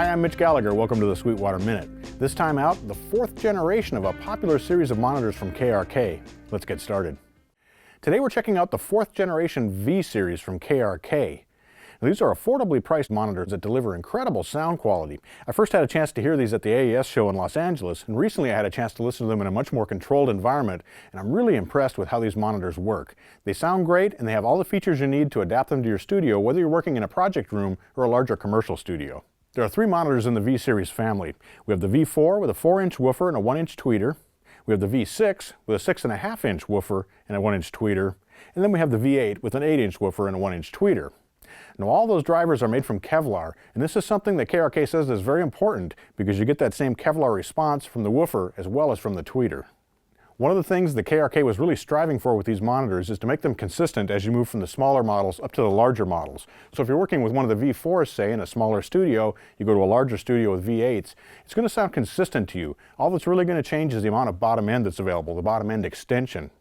Hi, I'm Mitch Gallagher. Welcome to the Sweetwater Minute. This time out, the fourth generation of a popular series of monitors from KRK. Let's get started. Today we're checking out the fourth generation V-series from KRK. Now, these are affordably priced monitors that deliver incredible sound quality. I first had a chance to hear these at the AES show in Los Angeles, and recently I had a chance to listen to them in a much more controlled environment, and I'm really impressed with how these monitors work. They sound great, and they have all the features you need to adapt them to your studio, whether you're working in a project room or a larger commercial studio. There are three monitors in the V-series family. We have the V4 with a 4-inch woofer and a 1-inch tweeter. We have the V6 with a 6.5-inch woofer and a 1-inch tweeter. And then we have the V8 with an 8-inch woofer and a 1-inch tweeter. Now, all those drivers are made from Kevlar, and this is something that KRK says is very important because you get that same Kevlar response from the woofer as well as from the tweeter. One of the things that KRK was really striving for with these monitors is to make them consistent as you move from the smaller models up to the larger models. So if you're working with one of the V4s, say, in a smaller studio, you go to a larger studio with V8s, it's going to sound consistent to you. All that's really going to change is the amount of bottom end that's available, the bottom end extension.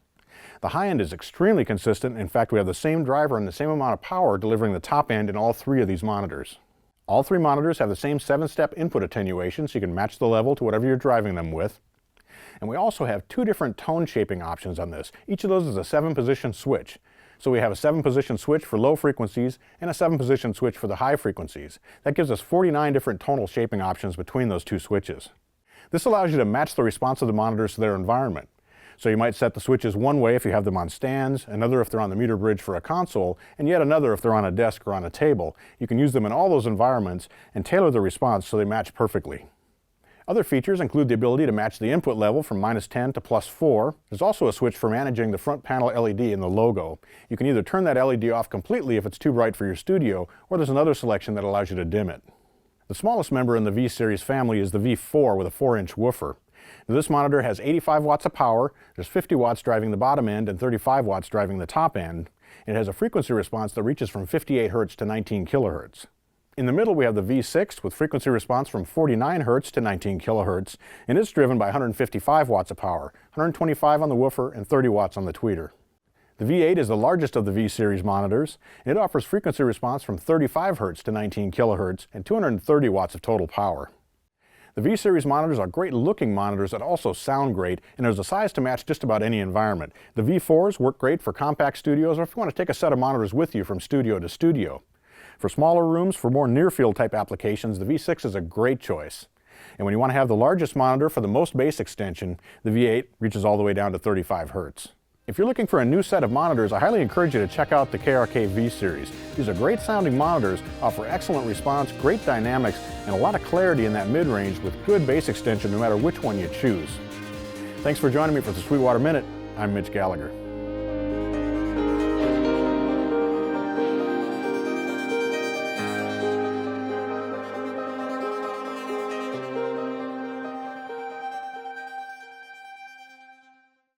The high end is extremely consistent. In fact, we have the same driver and the same amount of power delivering the top end in all three of these monitors. All three monitors have the same 7-step input attenuation, so you can match the level to whatever you're driving them with. And we also have two different tone shaping options on this. Each of those is a 7-position switch. So we have a 7-position switch for low frequencies and a 7-position switch for the high frequencies. That gives us 49 different tonal shaping options between those two switches. This allows you to match the response of the monitors to their environment. So you might set the switches one way if you have them on stands, another if they're on the meter bridge for a console, and yet another if they're on a desk or on a table. You can use them in all those environments and tailor the response so they match perfectly. Other features include the ability to match the input level from -10 to +4. There's also a switch for managing the front panel LED in the logo. You can either turn that LED off completely if it's too bright for your studio, or there's another selection that allows you to dim it. The smallest member in the V-series family is the V4 with a 4-inch woofer. Now, this monitor has 85 watts of power, there's 50 watts driving the bottom end and 35 watts driving the top end. It has a frequency response that reaches from 58 Hz to 19 kHz. In the middle we have the V6 with frequency response from 49 Hz to 19 kHz, and it's driven by 155 watts of power, 125 on the woofer and 30 watts on the tweeter. The V8 is the largest of the V-series monitors, and it offers frequency response from 35 Hz to 19 kHz and 230 watts of total power. The V-series monitors are great looking monitors that also sound great, and there's a size to match just about any environment. The V4s work great for compact studios or if you want to take a set of monitors with you from studio to studio. For smaller rooms, for more near-field type applications, the V6 is a great choice. And when you want to have the largest monitor for the most bass extension, the V8 reaches all the way down to 35 Hz. If you're looking for a new set of monitors, I highly encourage you to check out the KRK V-series. These are great sounding monitors, offer excellent response, great dynamics, and a lot of clarity in that mid-range with good bass extension no matter which one you choose. Thanks for joining me for the Sweetwater Minute. I'm Mitch Gallagher.